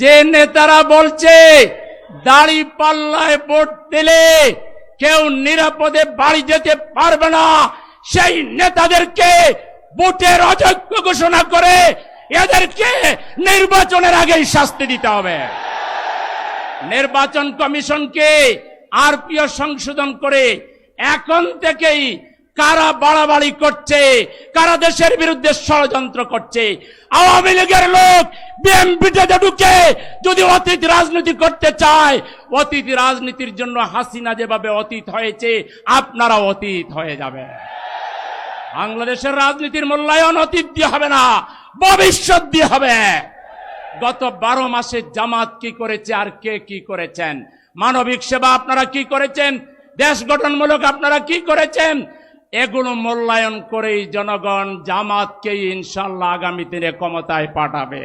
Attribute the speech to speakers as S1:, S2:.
S1: যে নেতারা বলছে দাড়ি পাল্লায় ভোট দিলে কেউ নিরাপদে বাড়ি যেতে পারবে না, সেই নেতাদেরকে ভোটের অযোগ্য ঘোষণা করে এদেরকে নির্বাচনের আগেই শাস্তি দিতে হবে। নির্বাচন কমিশনকে আরপিও সংশোধন করে এখন থেকেই কারা বাড়াবাড়ি করছে, কারা দেশের বিরুদ্ধে ষড়যন্ত্র করছে, আওয়ামী লীগের লোক বিএনপিতে ঢুকে যদি অতীত রাজনীতি করতে চায়, অতীত রাজনীতির জন্য হাসিনা যেভাবে অতীত হয়েছে আপনারা অতীত হয়ে যাবে। বাংলাদেশের রাজনীতির মূল্যায়ন অতীত দিয়ে হবে না, ভবিষ্যৎ দিয়ে হবে। গত 12 মাসে জামাত কি করেছে আর কে কি করেছেন, মানবিক সেবা আপনারা কি করেছেন, দেশ গঠনমূলক আপনারা কি করেছেন, এগুলো মূল্যায়ন করেই জনগণ জামাতকে ইনশাআল্লাহ আগামী দিনে ক্ষমতায় পাঠাবে।